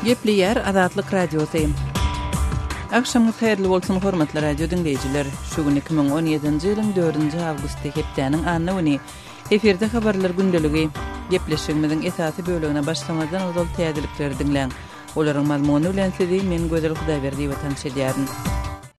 Gepleyer Azatlyk Radiosu. Akşamınız hayırlı bolsun hormatly radio dinleyijiler. Şu gün 2017-nji ýylyň 4-nji awgusty hepdeniň anyny. Eferde habarlar gündəligi. Gepleşigimiziň esasy bölügine başlamadan ozal täzelikleri dinleň. Olaryň mazmuny bilen sizi men Gözel Hudaýberdi we tanışdyrýaryn.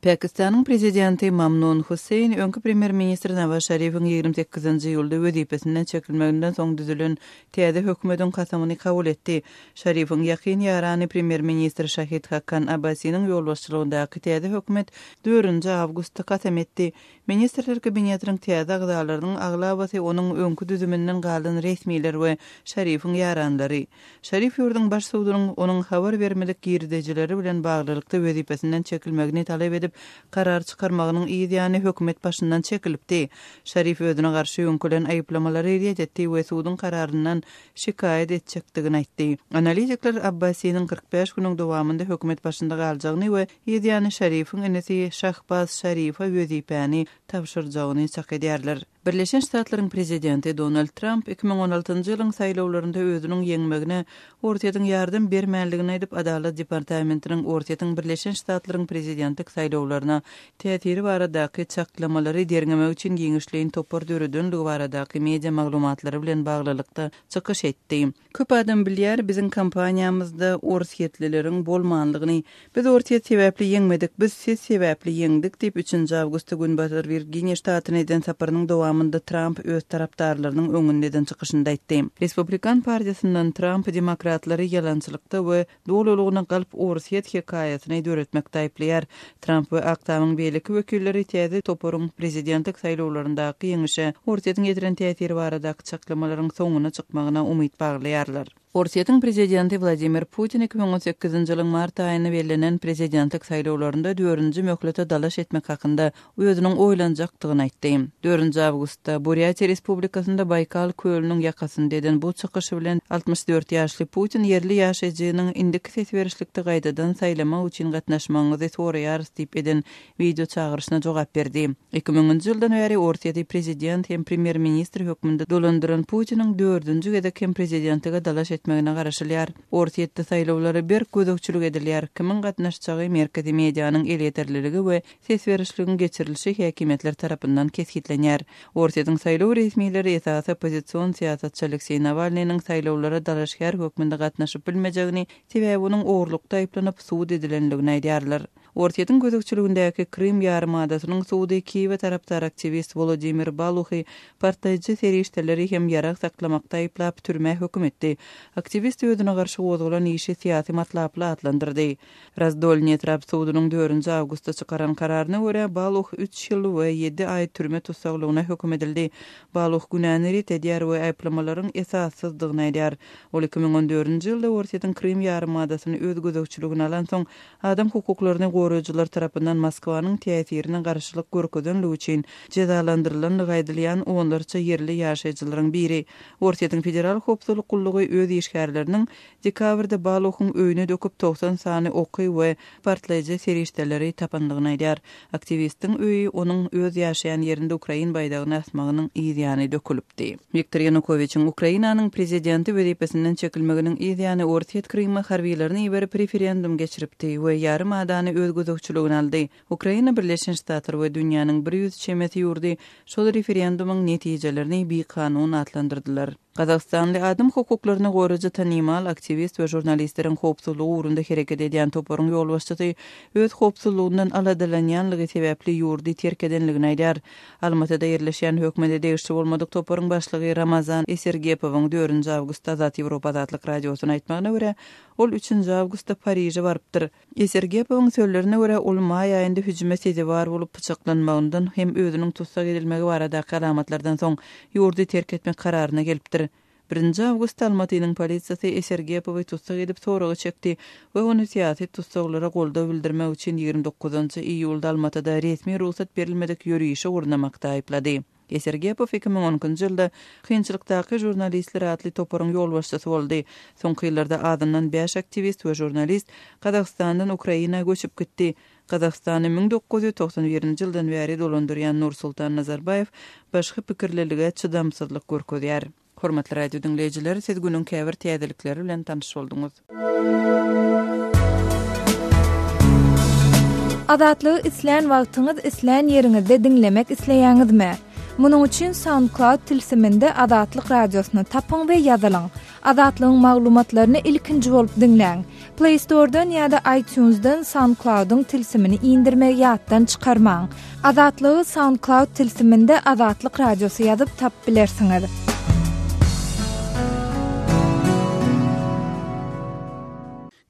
Pakistanyň prezidenti Mamnun Husayn öňkü premier ministri Nawaz Şerifiň 28-nji ýylda wezipesinden çekilmeginden soň düzülen täze hökümetiň kasamyny kabul etdi. Şerifiň ýakyn ýarany premier ministri Şahid Haqqan Abbasiň ýolbaşçylygyndaky täze hökümet 4-nji awgustda kasam etdi. Ministrler kabinetining täze agzalarynyň aglabasy onuň öňkü düzüminden galan resmiler we Şerifiň ýaranlary. Şerif ýurdun baş suwdunyň onuň habar bermelik girdejileri bilen baglylykda wezipesinden çekilmegini talep edip karar çıkarmagynyň ýa-ni hökümet başyndan çekilipdi. Şerif özüne garşy öňkülen aýyplamалary etdi we suwdun kararyndan şikayet etjekdigini aýtdy. Analitikler Abbasiň 45 güniň dowamında hökümet başynda galjagyny we ýa-ni Şerifiň enesi Şahbaz Şerife wezipany tapşyrjagyny çak edýärler. Birleşen Ştatlaryň prezidenti Donald Trump 2016-njy ýylyň saýlawlarynda özüniň ýeňmegine ortaýatyň ýardym bermänligini aýdyp Adalet departamentiniň ortaýatyň Birleşen Ştatlaryň prezidentlik saýlawlaryna täsiri baradaky çaklamalary derňemek üçin giňişleýin topar döredinligi baradaky media maglumatlary bilen baglylykda çykyş etdi. Köp adam bilýär biziň kampaniýamyzda ortaýatlileriň bolmanlygyny. Biz ortaýat sebäpli ýeňmedik, biz siz sebäpli ýeňdik diýip 3-nji awgustda günbatar Virginia ştatyna eden saparynyň dowamında Trump öz tarapdarlarynyň öňünden çykyşynda aýtdy. Respublikan partiýasyndan Trump demokratlary ýalançylykda we dowlulugyna galyp ortaýat hekaýatyny döretmekde aýplýar. Trump we Aktamyň beýleki wekilleri täze toparyň prezidentlik saýlawlaryndaky ýeňişe ortaýatyň ýetiren täsiri baradaky çaklamalaryň soňuna çykmagyna umyt baglaýarlar. Ortaýatyň prezidenti Vladimir Putin 2018-nji ýylyň mart aýyna berilenen prezidentlik saýlawlarynda 4-nji möhlete dalaş etmek hakynda özüniň oýlanjakdygyny aýtdy. 4-nji awgustda Burýatiýa Respublikasynda Baykal kölüniň ýakasynda eden bu çykyşy bilen 64 ýaşly Putin yerli ýaşaýjynyň indiki ses berişlikde gaýdadan saýlama üçin gatnaşmagyny soraýar diýip eden video çağırışyna jogap berdi. 2000-nji ýyldan beri ortaýaty prezident hem premier ministr hökmünde dolandyran Putiniň 4-nji gezek hem prezidentlige dalaş etmegine garaşylýar. Ortaýatda saýlawlary bir gözükçülük edilýär. Kimin gatnaşacagy merkezi medianyň el ýeterliligi we ses berişliginiň geçirilişi häkimetler tarapyndan keskitlenýär. Ortaýatyň saýlaw resmileri esasy opozisiýon siýasatçy Aleksey Navalnyň saýlawlara dalaşýar hökmünde gatnaşyp bilmejegini, sebäbi onuň oğurlukda aýplanyp suwd edilenligini aýdýarlar. Ortaýatyň gözükçülügindäki Krym ýarymadasynyň Suudi Kiýew tarapdar aktivist Volodymyr Baluhy partiýaçy serişdeleri hem ýarak saklamakda aýplap türme hökm etdi. Aktivist özüne garşy gozgulan işi siyasi matlaply adlandyrdy. Razdolny Trap suwdunyň 4-nji awgustda çykaran kararyna görä Baluh 3 ýyl we 7 aý türme tutsaglygyna hökm edildi. Baluh günäni edýär we aýplamalaryň esassyzdygyny aýdýar. Ol 2014-nji ýylda Ortaýatyň Krym ýarymadasyny öz gözükçülügine alan soň adam hukuklaryny goraýjylar tarapyndan Moskwanyň täsirine garşylyk görkezdenligi üçin cezalandyrylanyny aýdylýan onlarça yerli ýaşaýjylaryň biri. Ortaýatyň federal howpsuzlyk gullugy öz işgärleriniň dekabrda Baluhyň öýüne döküp 90 sany oky we partlaýjy serişdeleri tapandygyny aýdýar. Aktivistiň öýü onuň öz ýaşaýan ýerinde Ukraina baýdagyny asmagynyň ýa-ni dökülipdi. Viktor Yanukovyçyň Ukrainanyň prezidenti wezipesinden çekilmeginiň ýa-ni ortaýat Krymy harbiýlerini ýeberip referendum geçiripdi we ýarym adany öz gözükçülügine aldy. Ukraina Birleşen Ştatlar we dünýäniň 100 çemeti ýurdy şol referendumyň netijelerini bir kanun adlandyrdylar. Kazakistanly adam hukuklaryny goraýjy tanymal aktivist we jurnalistleriň howpsuzlygy ugrunda hereket edýän toparyň ýolbaşçysy öz howpsuzlygyndan aladylanýanlygy sebäpli ýurdy terk edenligini aýdýar. Almatyda ýerleşýän hökümete degişli bolmadyk toparyň başlygy Ramazan Esergepowyň 4-nji awgustda Azat Ýewropa Azatlyk radiosyna aýtmagyna görä, ol 3-nji awgustda Paryja barypdyr. Esergepowyň sözlerine görä ol maý aýynda hüjüme sezibar bolup pyçaklanmagyndan hem özüniň tutsak edilmegi baradaky alamatlardan soň ýurdy terk etmek kararyna gelipdir. 1-nji awgust Almatynyň polisiýasy Esergepowy tutsak edip soragy çekdi we ony siýasy tutsaklara goldaw bildirmek üçin 29-njy iýulda Almatyda resmi ruhsat berilmedik ýürüýüşe urnamakda aýplady. Esergepov 2010-njy ýylda kynçylykdaky jurnalistler atly toparyň ýolbaşçysy boldy. Soňky ýyllarda adından 5 aktivist we jurnalist Kazakstandan Ukraina göçüp gitdi. Kazakstany 1991-nji ýyldan bäri dolandyrýan Nursultan Nazarbayew başga pikirlerige çydamsızlyk görkezýär. Hormatly radio dinleyijileri, siz günün käbir täzelikleri bilen tanış bolduňyz. Adatlygy isleýän wagtyňyz isleýän ýeriňizde dinlemek isleýäňizmi? Munuň üçin SoundCloud tilsiminde Adatlyk radiosyny tapyň we ýazylyň. Adatlygyň maglumatlaryny ilkinji bolup dinleň. Play Store'dan ýa-da iTunes'dan SoundCloud'un tilsimini indirmek ýatdan çykarmaň. Adatlygy SoundCloud tilsiminde Adatlyk radiosy ýazyp tap bilersiňiz.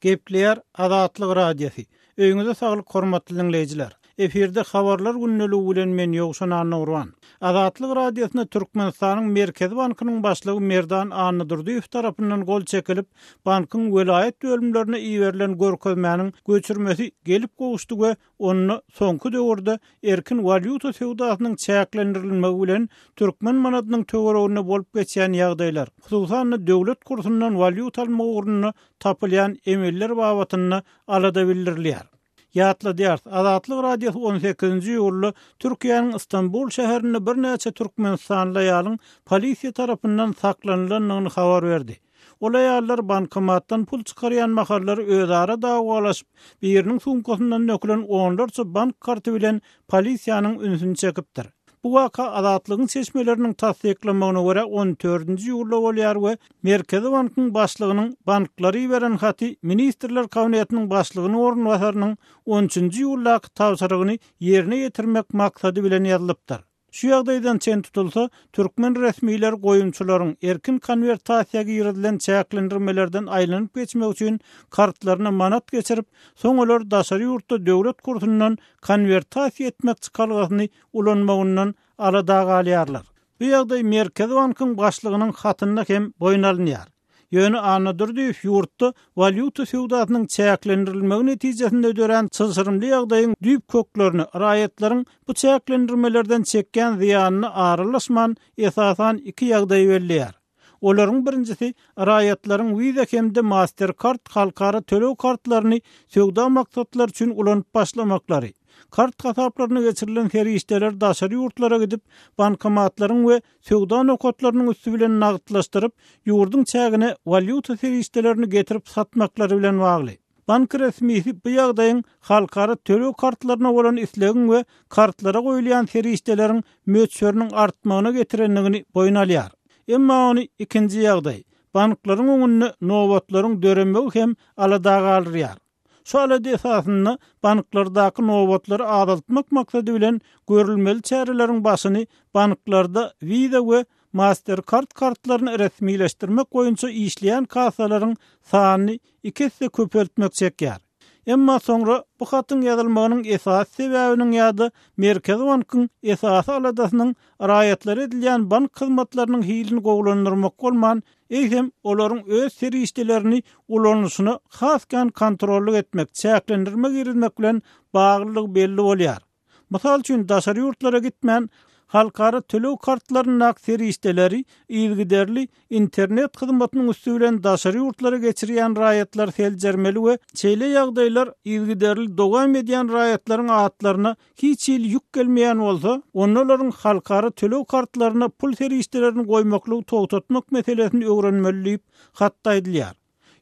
Gepleýär Adatlyk radiosi. Öýüňize saglyk hormatly dinleýijiler. Eferde habarlar günneligi bilen men Ýogşan Anurwan. Adatlyk radiosyna Türkmenistanyň Merkezi Bankynyň başlygy Merdan Anydurdyýew tarapyndan gol çekilip, bankyň welaýet bölümlerine iýerilen görkezmäniň göçürmesi gelip gowuşdy we onu soňky döwürde erkin valyuta sewdasynyň çäklendirilmegi bilen türkmen manatynyň töweregine bolup geçýän ýagdaýlar, hususan döwlet kursundan valyuta alma ugruna tapylýan emeller babatyny alada bildirilýär. Ýatly diýär, Adatlyk radiosu 18-nji ýylda Türkiýanyň Istanbul şäherinde bir näçe türkmenistanlylaryň polisiýa tarapyndan saklanylanlygyny habar berdi. Ol aýallar bankomatdan pul çykarýan mahallar özara dagwalaşyp, biriniň sumkasyndan nökülen 14 bank karty bilen polisiýanyň ünsüni çekipdir. Bu waka Adatlygyň seçmeleriniň tasdiklanmagyna görä 14-nji ýylda bolýar we Merkezi Bankyň başlygynyň banklary beren haty Ministrler Kabinetynyň başlygynyň orunbasarynyň 13-nji ýyldaky tawsirygyny ýerine ýetirmek maksady bilen ýazylypdyr. Şu ýagdaýdan çen tutulsa, türkmen resmiler goýunçularyň erkin konvertasiýaga ýerdilen çäklendirmelerden aýlanyp geçmek üçin kartlaryna manat geçirip, soň olar daşary ýurtda döwlet kursundan konvertasiýa etmek çykalgyny ulanmagyndan alada galýarlar. Bu ýagdaý Merkezi Bankyň başlygynyň hatyna hem boýnalynýar. Ýöne Anydurdyýew ýurtda valyuta sewdasynyň çäklendirilmegi netijesinde ödören çylsyrymly ýagdaýyň düýp köklerini, raýatlaryň bu çäklendirmelerden çekken ziýanyny aralaşman esasan iki ýagdaý belliýär. Olaryň birincisi, raýatlaryň Visa hemde Mastercard halkara tölew kartlaryny sewda maksatlar üçin ulanyp başlamaklary. Kart hasaplaryna geçirilen ferişdeler daşary ýurtlara gidip, bankomatlaryň we sewda nokatlarynyň üstü bilen nagdlaşdyryp, ýurduň çägine valyuta ferişdelerini getirip satmaklary bilen bagly. Bank resmisi bu ýagdaýyň halkara tölew kartlaryna bolan islegin we kartlara goýulýan ferişdeleriň möçberiniň artmagyna getirenligini boýnalýar. Emma ony ikinji ýagdaý, banklaryň öňünde nowatlaryň döremegi hem alada galýar. Şu alada esasyny banklardaky nowatlary azaltmak maksady bilen görülmeli çärelerin başyny banklarda Visa we Mastercard kartlaryny resmileşdirmek boýunça işleýän kasalaryň sanyny 2 hisse köpeltmek çekýär. Emma soňra bu hatyň ýazylmagynyň esas sebäbiniň ýa-da Merkezi Bankyň esasy aladasynyň raýatlary edilýän bank hyzmatlarynyň hilini gowlandyrmak bolman, hem olaryň öz serişdelerini ulanyşyny haskan kontrolly etmek, çäklendirmek ýermek bilen baglylyk belli bolýar. Mysal üçin daşary ýurtlara gitmän halkara tölew kartlarynyň serişdeleri ilgiderli internet hyzmatynyň üstü bilen daşary ýurtlara geçirýän raýatlar seljermeli we çeýle ýagdaýlar ilgiderli dowam edýän raýatlaryň atlaryna hiç il ýük gelmeýän bolsa, onlaryň halkara tölew kartlaryna pul serişdelerini goýmaklygy togtatmak meselesini öwrenmeli diýip hatdaýdylýar.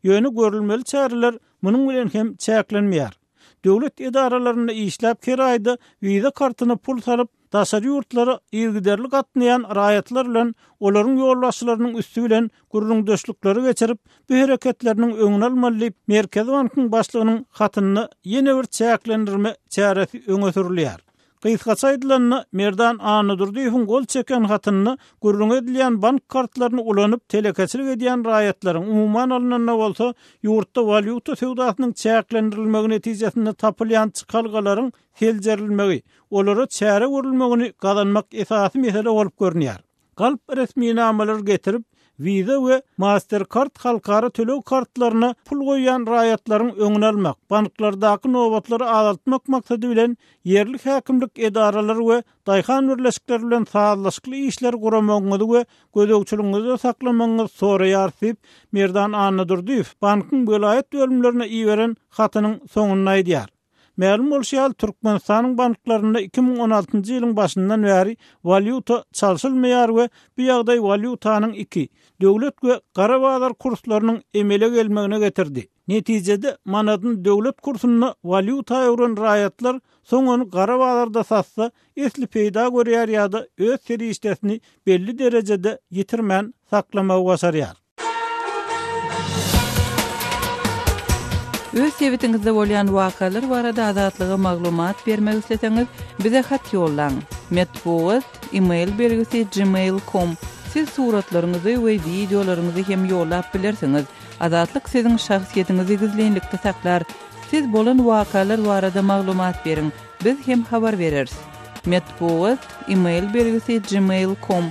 Ýöne görülmeli çäreler munyň bilen hem çäklenmeýär. Döwlet edaralaryna işläp her aýda Visa kartyny pul salyp, daşary ýurtlara ilgiderli gatnaýan raýatlar bilen olaryň ýolbaşçylarynyň üstü bilen gurulňdaşlykları geçirip, bu hereketleriniň öňüni almaly Merkezi Bankyň başlygynyň hatyny ýene bir çäklendirme çäresi öňe sürilýär. Kysgaça aýdylanyna Merdan Anydurdyýewiň gol çeken hatyny gurulň edilýän bank kartlaryny ulanyp telekeçilik edýän raýatlaryň umumyň alanyna bolsa, ýurtda valyuta sewdasynyň çäklendirilmegi netijesinde tapylýan çykalgalaryň seljerilmegi, olara çäre görülmegini gazanmak esasy mesele bolup görünýär. Galp resminamalary getirip, Visa we Mastercard halkara tölew kartlaryna pul goýan raýatlaryň öňüni almak, banklardaky nowatlary azaltmak maksady bilen yerlik häkimlik edaralary we daýhan birleşikleri bilen sazlaşykly işler guramagyňyzy we gözegçiligiňizi saklamagyňyzy soraýar diýip Merdan Anydurdyýew bankyň welaýet bölümlerine iýeren hatynyň soňuna aýdýar. Ma'lum bolşýal Türkmenistanyň banklaryna 2016-njy ýylyň başyndan bäri valyuta çalşylmaýar we bu ýagdaý valyutanyň iki döwlet we gara bazar kurslarynyň emele gelmegine getirdi. Netijede manadyn döwlet kursyna valyuta ýören raýatlar soňony gara bazarda satsa esli peýda görýär ýa-da öz serişdesini belli derejede ýitirmän saklamagy başarýar. Öz sebitingizde bolýan wakalar barada azatlyga maglumat bermek isleseňiz bize hat ýollaň. Metbuat email belgisi gmail.com. Siz suratlaryňyzy we videolaryňyzy hem ýollap bilersiňiz. Azatlyk siziň şahsiýetiniňizi gizlenlikde saklar. Siz bolan wakalar barada maglumat beriň. Biz hem habar bereriz. Metbuat email belgisi gmail.com.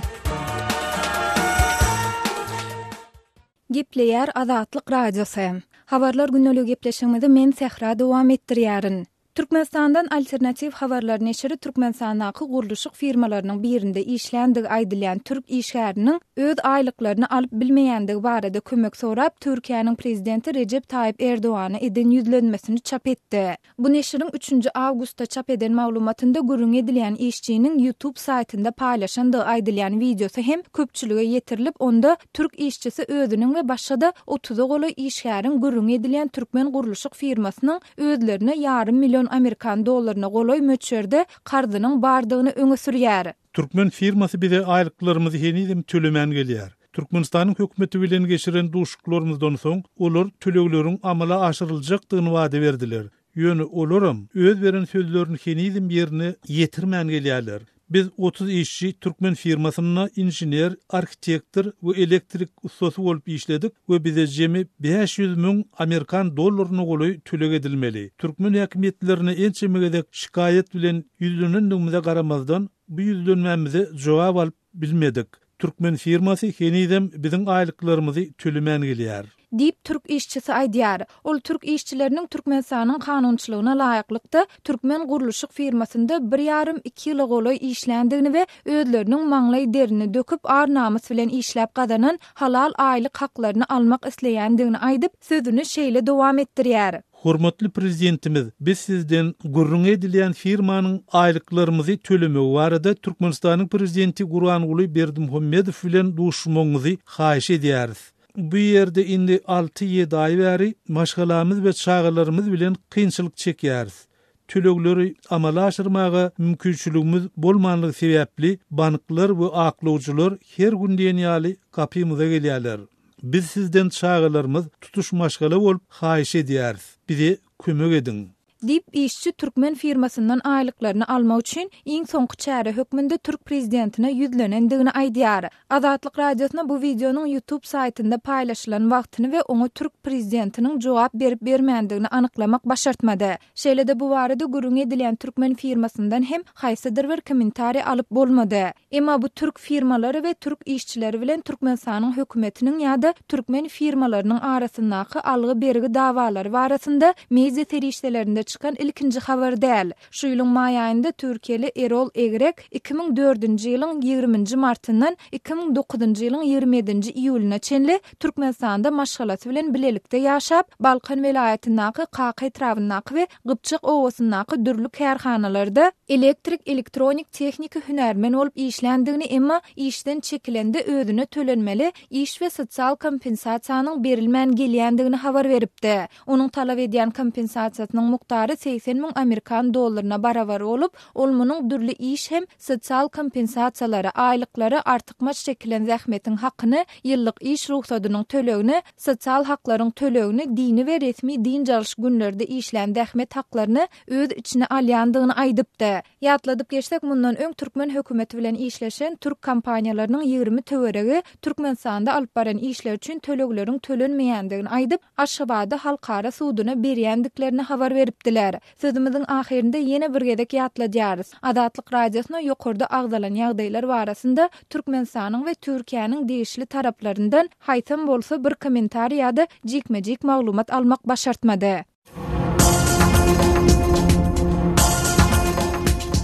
Gepleýär Azatlyk radiosu. Habarlar günnälik gepleşigimizde men Sehra dowam etdirýärin. Türkmenistandan alternativ habarlar neşri Türkmenistanyň guruluşyk firmalarynyň birinde işländige aýdylýan türk işgäriniň öz aýlyklaryny alyp bilmeýändigi barada kömek sorap Türkiýanyň prezidenti Recep Tayyip Erdoğan'a eden ýüzlenmesini çap etdi. Bu neşriň 3 awgustda çap eden maglumatynda gürrüň edilýän işçiniň YouTube saytynda paýlaşandygy aýdylýan videosu hem köpçülige ýetirilip onda türk işçisi özüniň we başga 30 goly işgärin gürrüň edilýän türkmen guruluşyk firmasynyň özlerine $500 000 Amerikan dollaryna goloy möçerde gardynyň bardygyny öňe sürýär. Türkmen firmasy bize aýlyklarymyzy henizem tölemän gelýär. Türkmenistanyň hökümeti bilen geçiren duşuklarymyzdan soň olar tölegleriň amala aşyryljakdygyny wada berdiler. Ýöne olaram öz beren sözlerini henizem ýerine ýetirmän gelýärler. Biz 30 işçi Türkmen firmasyna injinier, arkitektor we elektrik ustasy bolup işledik we bize jemi $500 000 Amerikan dollaryny goloy tölek edilmeli. Türkmen häkimetlerine ençemegedek şikayet bilen ýüzlenendigimize garamazdan bu ýüzlenmämize jogap alyp bilmedik. Türkmen firmasy henizem biziň aýlyklarymyzy tölemän gelýär. Dip Türk işçisi aýdýar. Ol Türk işçileriniň Türkmenistanyň kanunçylygyna laýyklykda Türkmen guruluşyk firmasynda 1,5-2 ýyl goloy işländigini we özleriniň maňlaý derini döküp arnamys bilen işläp gadanan halal aýlyk haklaryny almak isleýändigini aýdyp sözüni şeýle dowam etdirýär. Hormatly prezidentimiz, biz sizden gurrun edilýän firmanyň aýlyklarymyzy tölemek barada Türkmenistanyň prezidenti Gurbanuly Berdimuhammedow bilen duşmagyňyzy haýyş edýäris. Bu ýerde indi 6-7 aý bäri maşgalamyz we çağalarymyz bilen kynçylyk çekýäris. Tölegleri amala aşyrmaga mümkinçiligimiz bolmanlygy sebäpli banklar we aklawjylar her gün diýenýäli kapymyza gelýärler. Biz sizden çağalarymyz tutuş maşgala bolup haýyş edýäris. Bize kömek edin. Dip işçi Türkmen firmasyndan aýlyklaryny almak üçin iň soňky çäre hökmünde Türk prezidentine ýüzlenendigini aýdýar. Azatlyk radiosuna bu videonyň YouTube saytynda paýlaşylan wagtyny we oňa Türk prezidentiniň jogap berip bermändigini anyklamak başartmady. Şeýle-de bu barada gürrüň edilýän Türkmen firmasyndan hem haýsydyr bir kommentari alyp bolmady. Emma bu Türk firmalary we Türk işçileri bilen Türkmenistanyň hökümetiniň ýa-da Türkmen firmalarynyň arasyndaky algy bergi dawalary barasynda media terişdelerinde çıkan ilkinci haber däl. Şu ýylyň maý aýynda Türkiýeli Erol Egrek 2004-nji ýylyň 20 martyndan 2009-njy ýylyň 27-nji iýulyna çenli Türkmenistanda maşgalasy bilen bilelikde ýaşap, Balkan welaýatyndaky Qaqa etrawyndaky we Gypçyk owasyndaky dürli kärhanalarda elektrik, elektronik tehnika hünärmen bolup işländigini emma işden çekilendi özüne tölenmeli iş we sosial kompensasiýanyň berilmän gelýändigini habar beripdi. Onuň talap edýän kompensasiýasynyň mukdary 80 000 Amerikan dollaryna barabar olup, olmunyň dürli iş hem sosial kompensasiýalary, aýlyklary artykmaç çekilen zähmetiň hakyny, ýyllyk iş ruhsatynyň tölegini, sosial haklaryň tölegini, dini we resmi din jalyş günlerde işlän zähmet haklaryny öz içine alýandygyny aýdypdy. Ýatladyp geçsek, mundan öň Türkmen hökümeti bilen işleşen Türk kompaniýalarynyň 20 töweregi Türkmenistanda alyp baran işler üçin tölegleriň tölenmeýändigini aýdyp, Aşgabatda halkara sudyna berýändiklerini habar beripdiler. Sözümizin ahirinde yine bir gedek ýatladýarys. Azatlyk radiosuna ýokurda agdalan ýagdaýlar barasynda Türkmenistanyň we Türkiýanyň değişli taraplaryndan haýsam bolsa bir kommentari ýa-da jikmejik maglumat almak başartmady.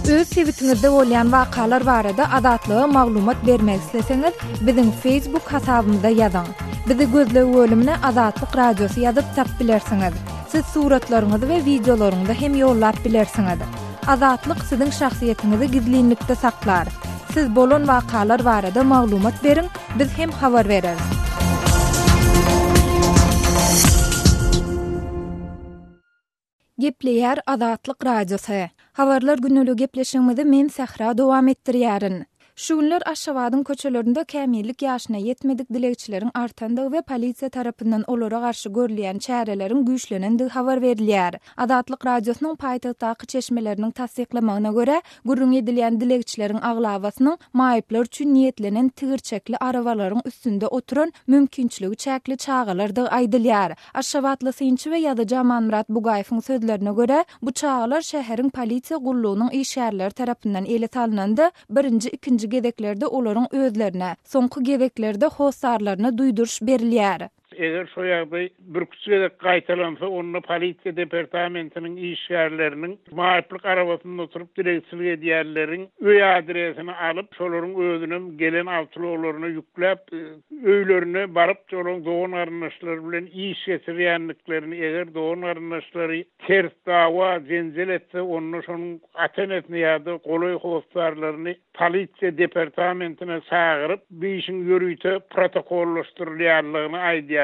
Öz sebitingizde bolýan wakalar barada azatlyga maglumat bermek isleseňiz, biziň Facebook hasabymyza ýazan. Bizi gözlegi bölümine Azatlyk radiosu ýazyp tap bilersiňiz. siz suratlaryňyzy we videolaryňyzy hem ýollap bilersiňiz. Azatlyk siziň şahsiýetiniňizi gizlinlikde saklar. Siz bolan wakalar barada maglumat beriň, biz hem habar bereriz. Gepleýär Azatlyk radiosu. Habarlar günnälik gepleşigimizi men Sahra dowam etdirýärin. Şu günler Aşgabatyň köçelerinde kämillik ýaşyna ýetmedik dilekçileriň artandygy we polisiýa tarapyndan olara garşy görülen çäreleriň güýçlenendigi habar berilýär. Azatlyk radiosynyň paýtagtdaky çeşmeleriniň tasdiklamagyna görä, gurrun edilen dilekçileriň aglawasynyň maýyplar üçin niýetlenen tigirçekli arabalaryň üstünde oturan mümkinçiligi çäkli çağalardy aýdylýar. Aşgabatly synçy we ýazyjy Amanmurat Bugaýewiň sözlerine görä, bu çağalar şäheriň polisiýa gullugynyň işgärleri tarapyndan ele salnandy. Birinji, ikinji gedeklerde olaryň özlerine, soňky gedeklerde hosarlaryna duýduruş berilýär. Eger şo ýagdaý bir küçüge gaýtalansa, onu polisiýa departamentiniň işgärleriniň maýyplyk arabasynda oturup direkçilik edýärleriň öý adresini alyp, şolaryň özüne gelen awtologlaryna ýükläp, öýlerine baryp, şolaryň dogan garyndaşlary bilen iş geçirýänliklerini, eger dogan garyndaşlary ters dawa jenjel etse, onu şonuň atenetini ýa-da golay hosarlaryny polisiýa departamentine çagyryp, bu işin ýörüýte protokollaşdyrylýarlygyny aýdýar.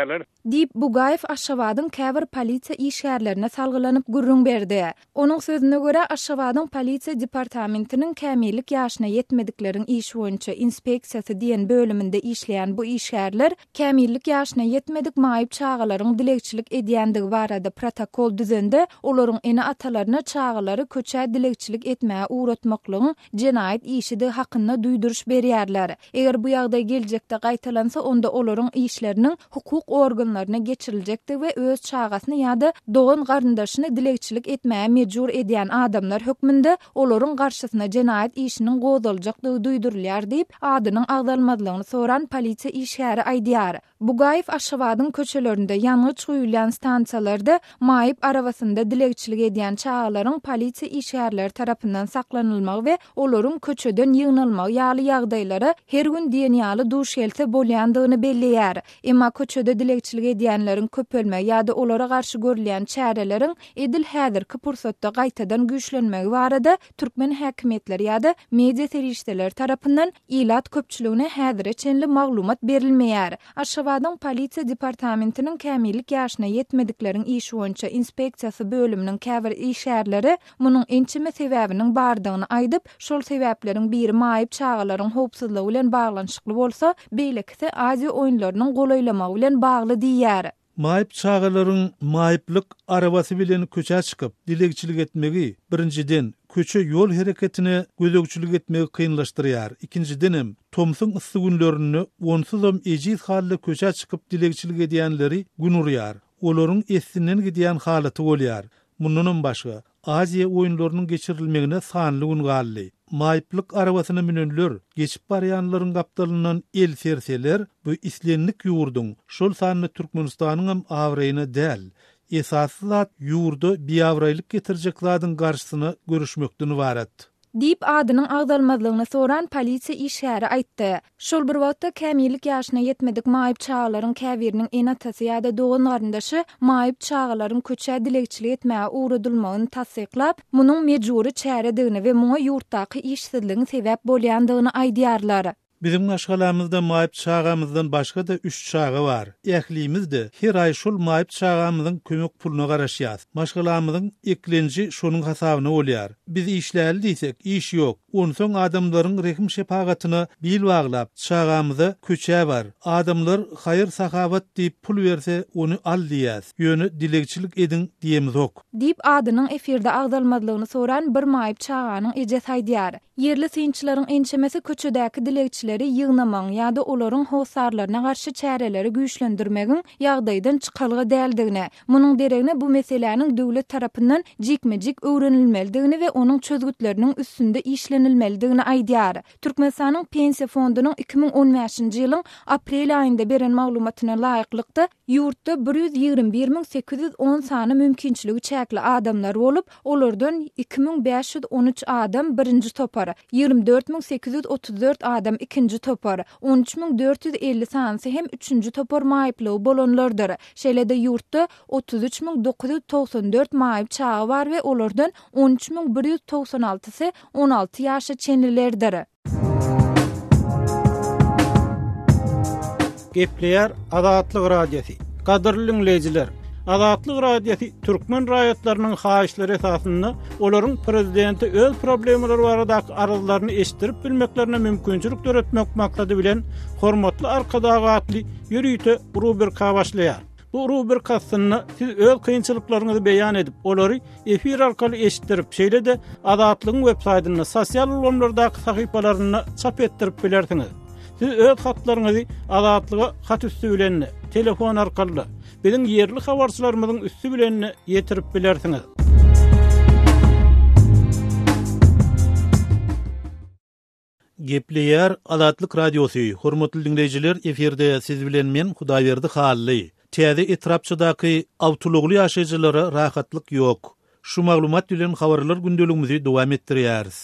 Dip Bugaýew Aşgabatyň käbir polisiýa işgärlerine salgylanyp gurrun berdi. Onuň sözüne görä Aşgabatyň polisiýa departamentiniň kämillik ýaşyna ýetmedikleriň iş boýunça inspeksiýasy diýen bölüminde işleýän bu işgärler kämillik ýaşyna ýetmedik maýyp çağalaryň dilekçilik edýändigi barada protokol düzende, olaryň ene atalaryna çağalary köçä dilekçilik etmäge uğratmaklygyň jenaýat işidi hakynda duýduruş berýärler. Eger bu ýagdaý geljekde gaýtalansa, onda olaryň işleriniň hukuk organlaryna geçiriljekdi we öz çağasyny ýa-da dogan garyndaşyny dilekçilik etmäge mejbur edýän adamlar hökmünde olaryň garşysyna jenaýat işiniň gozaljakdygy duýdurulýar diýip adynyň agdalmadylygyny soran polisiýa işgäri aýdýar. Bugaýew Aşgabatyň köçelerinde ýanyç guýulan stansiýalarda maýyp arabasynda dilekçilik edýän çağalaryň polisiýa işgärleri tarapyndan saklanylmagy we olaryň köçeden ýygnalmagy ýaly ýagdaýlara her gün diýen ýaly duş gelse bolýandygyny belleýär. Emma köçede dilekçilik edýänleriň köpelmegi ýa-da olara garşy görülen çäreleriň edil häzirki pursatda gaýtadan güýçlenmegi barada türkmen häkimetleri ýa-da media serişdeleri tarapyndan ilat köpçüligine häzire çenli maglumat berilmeýär. Aşgabatyň polisiýa departamentiniň kämillik ýaşyna ýetmedikleriň iş boýunça inspeksiýasy bölüminiň käbir işgärleri munyň ençime sebäbiniň bardygyny aýdyp, şol sebäpleriň biri maýyp çağalaryň howpsuzlygy bilen baglanşykly bolsa, beýlekse Aziýa oýunlarynyň golaýlamagy bilen bagly diýär. Maýyp çağalaryň maýyplyk arabasy bilen köçe çykyp dilekçilik etmegi birinciden köçe ýol hereketine gözegçilik etmegi kynlaşdyrýar. İkincidenem Tomsun ıssy günlerini onsuzam ejiz halda köçe çykyp dilekçilik edýänleri günurýar. Olaryň esinden gidýän halaty bolýar. Mundan başga Aziýa oýunlarynyň geçirilmegine sanly gün galdy. Maýyplyk arabasyna minenler, geçip barýanlaryň gapdalyndan el serseler, bu islenlik ýurduň şol sanly Türkmenistanyň hem awraýyna däl, esasy zat ýurdu biýawraýlyk getirjek zadyň garşysyna görüşmekden ibaret. Dip adynyň agdalmadylygyny soran polisiýa işgäri aýtdy. Şol bir wagtda kämillik ýaşyna ýetmedik maýyp çağalaryň käbiriniň enatasy ýa-da dogan garyndaşy maýyp çağalaryň köçä dilekçilik etmäge uğradylmagyny tasdiklap, munyň mejburi çäredigini we muňa ýurtdaky işsizligiň sebäp bolýandygyny aýdýarlar. Bizim aşgalamyzda maýyp çağamyzdan başga da 3 çağa var. Ählimizde her ay şol maýyp çağamyzyň kömek puluny garaşýar. Maşgalamyzyň eklenji şonuň hasabyna bolýar. Biz işläli diýsek, iş ýok. Onsoň adamlaryň rehim şepagatyna bil baglap çağamyza köçä bar. Adamlar haýyr sahabat diýip pul berse onu al diýär. Ýöne dilekçilik edin diýemiz ok. Dip adynyň efirde agdalmadylygyny soran bir maýyp çağanyň ejesi aýdýar. Yerli synçylaryň ençemesi köçedäki dilekçileri ýygnamaň ýa-da olaryň howsarlaryna garşy çäreleri güýçlendirmegiň ýagdaýdan çykalgy däldigine, munyň deregine bu meseleniň döwlet tarapyndan jikmejik öwrenilmeligini we onuň çözgütleriniň üstünde işlenilmeligini aýdýar. Türkmenistanyň pensiýa fondunyň 2015-nji ýylyň aprel aýynda beren maglumatyna laýyklykda ýurtda 121.810 sany mümkinçiligi çäkli adamlar bolup, olardan 2513 adam birinji topar, 24.834 adam ikinci 2-nji topar, 13450 sanysy hem 3-nji topar maýyplygy bolanlardyr. Şeýle-de ýurtda 33994 maýyp çağı bar we olardan 13196-sy 16 ýaşa çenlilerdir. Gepleýär Azatlyk radiosi. Gadyrly dinleýijiler, Azatlyk radiosi türkmen raýatlarynyň haýyşlary esasynda olaryň prezidenti öz problemleri baradaky aryzlaryny eşdirip bilmeklerine mümkinçilik töretmek maksady bilen hormatly arkadagatly ýürüýte rubrika başlaýar. Bu rubrikasyny siz öz kynçylyklaryňyzy beýan edip, olary efir arkaly eşitdirip, şeýle-de Azatlygyň web saýtyna, sosial ulamlardaky sahypalaryna çap etdirip bilersiňiz. Siz öz hatlaryňyzy Azatlyga hat üstü bilen, telefon arkaly biziň yerli habarçylarymyzyň üstü bilen ýetirip bilersiňiz. Gepleýär Azatlyk radiosi. Hormatly dinleýijiler, eferde siz bilen men Hudaýberdi Hally. Täze etrapçydaky awtolugly ýaşaýjylara rahatlyk ýok. Şu maglumat bilen habarlar gündeligimizi dowam etdirýäris.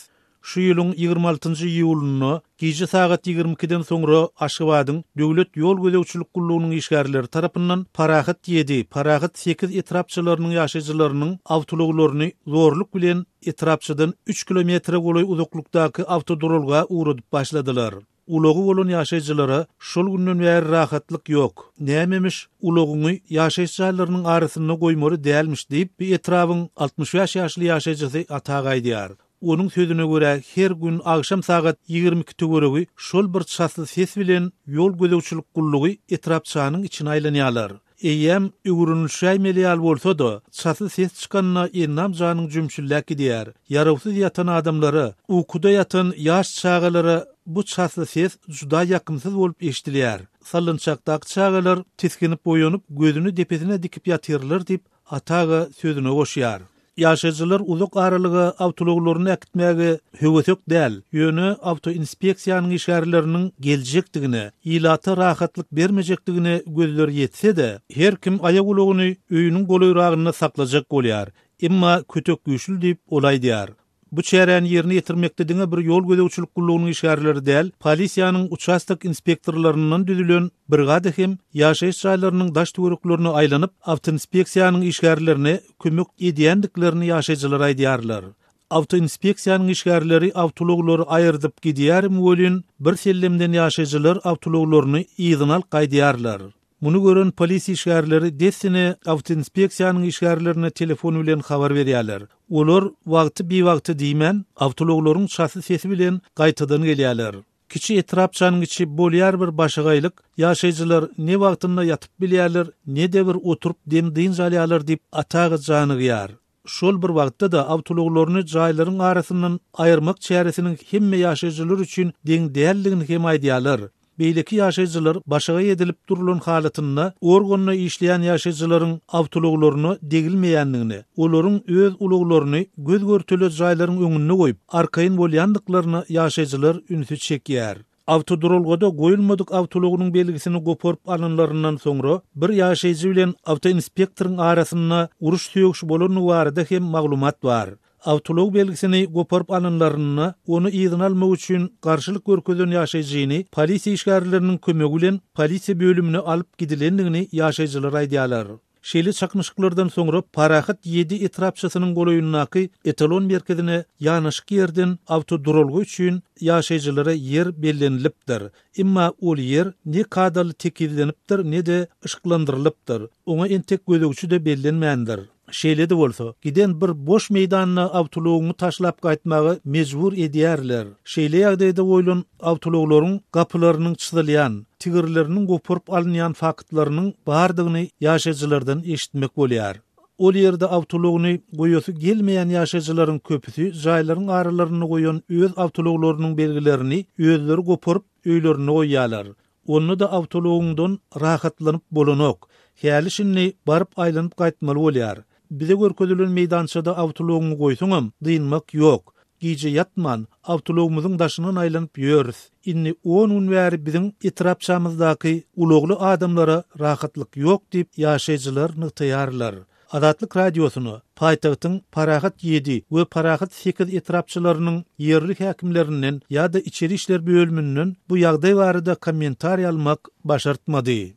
Şu ýylyň 26-njy iýulyny gece saat 22-den soňra Aşgabatyň Döwlet ýol gözegçilik gullugynyň işgärleri tarapyndan parahat 7, parahat 8 etrapçylarynyň ýaşaýjylarynyň awtoluglaryny zorluk bilen etrapçydan 3 kilometre goly uzaklykdaky awtoduralga uğradyp başladylar. Ulagy bolan ýaşaýjylara şol günden bäri rahatlyk ýok. Nämemiş ulagyny ýaşaýjylarynyň arasyna goýmary dälmiş diýip bir etrabyň 65 ýaşly ýaşaýjysy ataga aýdýar. Onun sözüne göre her gün akşam saat 22 göregi şol bir çasly ses bilen ýol gözegçilik gullugy etrapçanyň içine aýlanýarlar. Eýem ýugurunşaý melial bolsa da çasly ses çykanyna ennam janyň jümşülläki diýär. Yarawsyz yatan adamlary, ukuda yatan ýaş çağalary bu çasly ses juda ýakymsyz bolup eşdilýär. Salynçakdaky çağalar tiskinip boýanyp gözüni depesine dikip ýatyrlar diýip ataga sözüne goşýar. Ýaşaýjylar uzak aralyga awtoluglaryny äkitmäge höwesek däl. Ýöne awtoinspeksiýanyň işgärleriniň geljekdigine, ýylata rahatlyk bermejekdigine gözleri ýetse de, her kim aýak ulagyny öýüniň golaýragyna saklajak bolýar. Emma kötek güýçlü diýip olaýdýar. Bu çären ýerine ýetirmekde diňe bir ýol gözegçilik gullugynyň işgärleri däl, polisiýanyň uçastak inspektorlaryndan düzülen brigada hem ýaşaýyş çaýlarynyň daş töwereklaryny aýlanyp, awtoinspeksiýanyň işgärlerini kömek edýändiklerini ýaşaýjylar aýdýarlar. Awtoinspeksiýanyň işgärleri awtologlary aýyrdyp gidýärmi bolýan bir sellemden ýaşaýjylar awtoloklaryny ýygynaly gaýdýarlar. Muny gören polisi işgärleri desine awtoinspeksiýanyň işgärlerini telefon bilen habar berýärler. Olar wagty wagty diýmen awtologlaryň çasy sesi bilen gaýtadan gelýärler. Kiçi etrapçanyň içi bolýar bir başagaýlyk, ýaşaýjylar ne wagtynda ýatyp bilýärler, ne de bir oturup demdiň jalýarlar diýip atagy janygyar. Şol bir wagtda da awtologlaryny jaýlaryň arasyndan aýyrmak çäresiniň hemme ýaşaýjylar üçin deň däldigini hem aýdýarlar. Beýleki ýaşaýjylar başaga edilip durulan halatynda organna işleýän ýaşaýjylaryň awtologlaryny degilmeýändigini, olaryň öz uluglaryny göz görtüli jaýlaryň öňüne goýup, arkaýyn bolýandyklaryny ýaşaýjylar ünsüz çekýär. Awtoduralgada goýulmadyk awtologynyň belgisini goparyp alynlaryndan soňra bir ýaşaýjy bilen awtoinspektoryň arasyna uruş söýgüş bolany barada hem maglumat bar. Awtolog belgisini goparyp alynlaryny onu ýygyna almak üçin garşylyk görkezden ýaşaýjyny polisiýa işgärleriniň kömegi bilen polisiýa bölümine alyp gidilendigini ýaşaýjylar aýdýarlar. Şeýle çaknyşyklardan soňra parahat 7 etrapçysynyň golaýynynaky etalon merkezine ýanaşyk ýerden awtoduralgy üçin ýaşaýjylara ýer bellenilipdir. Emma ol ýer ne kadaly tekizlenipdir, ne de ışıklandyrylypdyr. Oňa entek gözegçi de bellenmändir. Şeýle de bolsa, giden bir boş meýdanyna awtologyny taşlap gaýtmagy mejbur edýärler. Şeýle ýagdaýda boýlan awtologlaryň gapylarynyň çydylýan, tigirleriniň goparyp alynýan faktlarynyň bardygyny ýaşaýjylardan eşitmek bolýar. Ol ýerde awtologyny goýasy gelmeýän ýaşaýjylaryň köpüsi jaýlaryň aralaryny goýan öz awtologlarynyň belgilerini özleri goparyp öýlerine goýýarlar. Onu da awtologyndan rahatlanyp bolanok. Häli şinni baryp aýlanyp gaýtmaly bolýar. Bize görkezülen meýdançada awtologyny goýsaňam dynmak ýok. Gije ýatman, awtologymyzyň daşynyň aýlanyp ýörüs. Inni 10 gün bäri biziň etrapçamyzdaky ulugly adamlara rahatlyk ýok diýip ýaşaýjylar nyktaýarlar. Adatlyk radiosunu paýtagtyň Parahat 7 we Parahat 8 etrapçylarynyň yerli häkimlerinden ýa-da içeri işler bölümünden bu ýagdaý barada kommentariýa almak başartmady.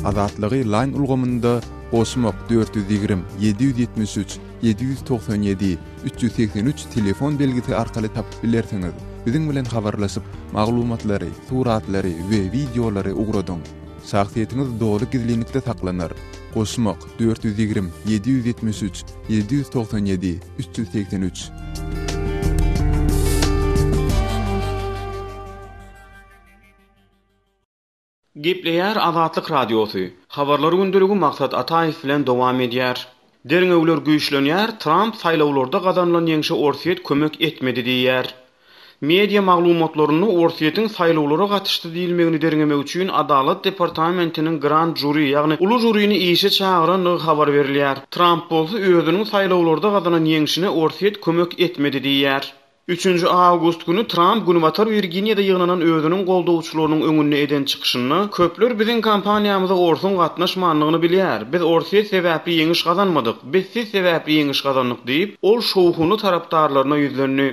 Adatlygy line ulgamynda Osmok 420 773 797 383 telefon belgisi arkaly tapyp bilersiňiz. Biziň bilen habarlaşyp maglumatlary, suratlary we videolary ugradyň. Şahsiýetiniz dogry gizlilikde saklanır. Osmok 420 773 797 383. Gepleýär Azatlyk radiosu. Habarlar gündüligi maksat Ataýew bilen dowam edýär. Derňewler güýçlenýär, Trump saýlawlarda gazanlan ýeňşe Orsiýet kömek etmedi diýär. Media maglumatlaryny Orsiýetiň saýlawlara gatnaşdy diýilmegini derňemek üçin Adalet departamentiniň grand jury, ýagny uly juryny işe çagyran habar berilýär. Trump bolsa özüniň saýlawlarda gazanan ýeňşine Orsiýet kömek etmedi diýär. 3 Awgust günü Trump Günbatar Virginiýada ýygnanan özüniň goldawçylarynyň öňüne eden çykyşyny köpler biziň kampaniýamyza Orsun gatnaşmanlygyny bilýär. Biz Orsiýet sebäpli ýeňiş gazanmadyk, biz siz sebäpli ýeňiş gazandyk diýip ol şowhuny tarapdarlaryna ýüzlendi.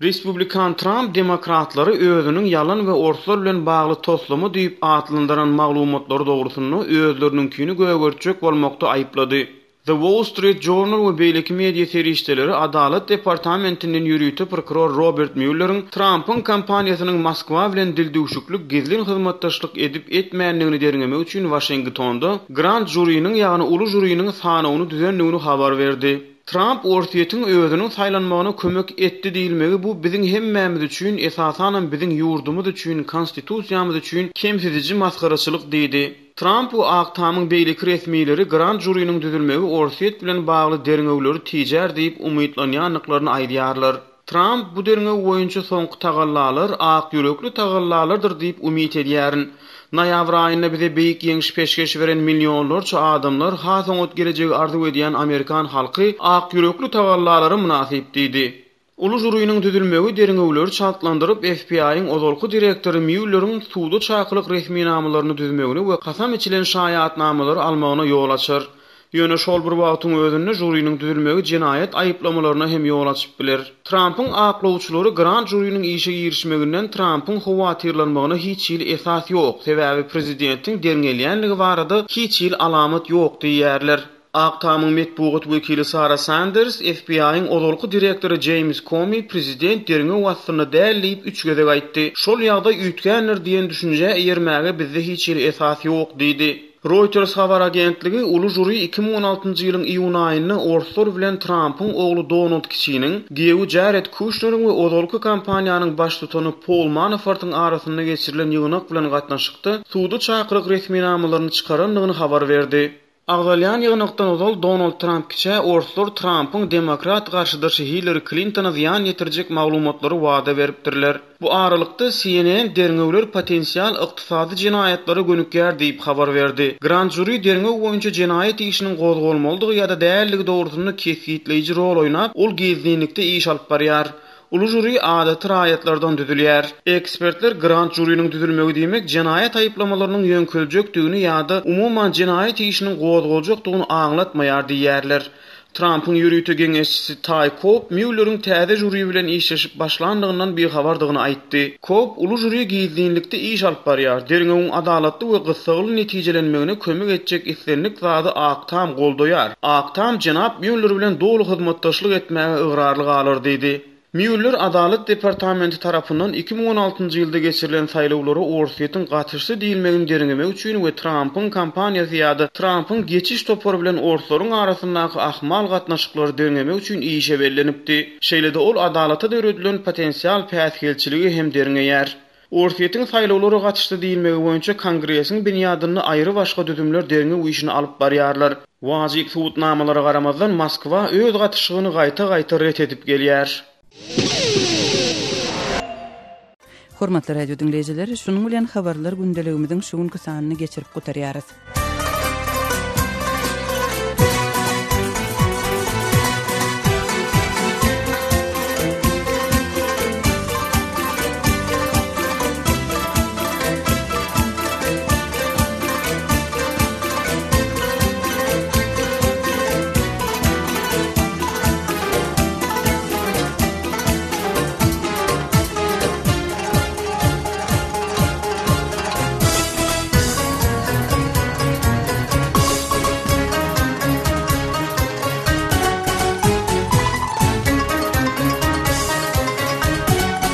Respublikan Trump demokratlary özüniň ýalan we Orsular bilen bagly toslamy diýip atlandyran maglumatlary dogrusyny özlerininkini gögörçek bolmakda aýyplady. The Wall Street Journal we beýleki media serişdeleri Adalet departamentiniň ýürüýte prokuror Robert Mueller'ın Trump'ın kampaniýasynyň Moskwa bilen dildüşüklik gizlin hyzmatdaşlyk edip etmänligini derňemek üçin Washingtonda grand jurynyň ýagny uly jurynyň sanawyny düzenligini habar berdi. Trump Orsiýetiň özüniň saýlanmagyna kömek etdi diýilmegi bu biziň hemmämiz üçin esasanan biziň ýurdumyz üçin, konstitusiýamyz üçin kemsiziji maskaraçylyk diýdi. Trump bu Aktamyň beýleki resmileri grand jurynyň düzülmegi Orsiýet bilen bagly derňewleri tijar diýip umytlanýanlyklaryny aýdýarlar. Trump bu derňew boýunça soňky tagallar ak ýürekli tagallardyr diýip umyt edýärin. Noýabr aýynda bize beýik ýeňiş peşkeş beren millionlarça adamlar hasaň öt gelejegi arzu edýän Amerikan halky ak ýürekli tagallarlary münasip diýdi. Uly jurynyň düzülmegi derňewleri çatlandyryp FBI'ň ozalky direktori Mueller'ın suwda çakylyk resmi namalaryny düzmegini we kasam içilen şaýatnamalary almagyna ýol açar. Ýöne şol bir wagtyň özünde jurynyň düzülmegi jinayet aýyplamalaryna hem ýol açyp biler. Trump'ın aklawçylary grand jurynyň işe girişmeginden Trump'ın howatyrlanmagyna hiç ýyl esas ýok. Sebäbi prezidentiň derňelýänligi barada hiç ýyl alamat ýok diýýärler. Aktamyň metbuat wekili Sarah Sanders, FBI'ň ozalky direktori James Comey prezident derňew wastyny dälleyip 3 gezek aýtdy. Şol ýagda üýtgänler diýen düşünje ýermäge bizde hiç ýyl esas ýok diýdi. Reuters habar agentligi uly jury 2016-njy ýylyň iýun aýyny Orsular bilen Trump'ın oglu Donald Trump, gewi Jared Kushner'ın we ozalky kampaniýanyň baş tutany Paul Manafort'un arasynda geçirilen ýygnak bilen gatnaşykdy. Suwda çakylyk resmi namalaryny çykaranlygyny habar berdi. Agzalyan ýygnakdan ozal Donald Trump kiçe Orsular Trump'ın demokrat garşydaşy Hillary Clinton'a ziyan ýetirjek maglumatlary wada beripdirler. Bu aralykda CNN derňewler potensial ykdysady jinayatlary gönükýär diýip habar berdi. Grand jury derňew boýunça jinayet işiniň gozgolmalydygy ýa-da dälligi dogrusyny kesgitleýiji rol oýnap, ol gizlilikde iş alyp barýar. Uly jury adaty raýatlardan düzülýär. Ekspertler grand jurynyň düzülmegi diýmek jinayet aýyplamalarynyň ýönküljekdigini ýa-da umumyň jinayet işiniň gozgoljekdigini aňlatmaýar diýýärler. Trump'ın ýürüýte geňeşçisi Ty Cobb Mueller'ın täze jury bilen işleşip başlandygyndan bir habardygyny aýtdy. Cobb uly jury gizlilikde iş alyp barýar. Derňewiň adalatly we gysgaly netijelenmegine kömek etjek islenlik zady Aktam goldaýar. Aktam jenap Mueller bilen dogry hyzmatdaşlyk etmäge ıgrarlyk alar diýdi. Mueller Adalet Departamenti tarapyndan 2016-njy ýylda geçirilen saýlawlara Orsiýetiň gatnaşdy diýilmegini derňemek üçin we Trump'ın kampaniýasy ýa-da Trump'ın geçiş topary bilen Orsularyň arasyndaky ahmal gatnaşyklary derňemek üçin işe bellenipdi. Şeýlede ol adalata döredilen potensial päsgelçiligi hem derňeýär. Orsiýetiň saýlawlara gatnaşdy diýilmegi boýunça Kongresiň binýadyny aýry başga düzümler derňew işini alyp barýarlar. Wajyk suwutnamalara garamazdan Moskwa öz gatnaşygyny gaýta-gaýta ret edip gelýär. Hormatly radio dinleyijiler, şunuň bilen habarlar gündeligimiziň şu günkü sanyny geçirip gutarýarys.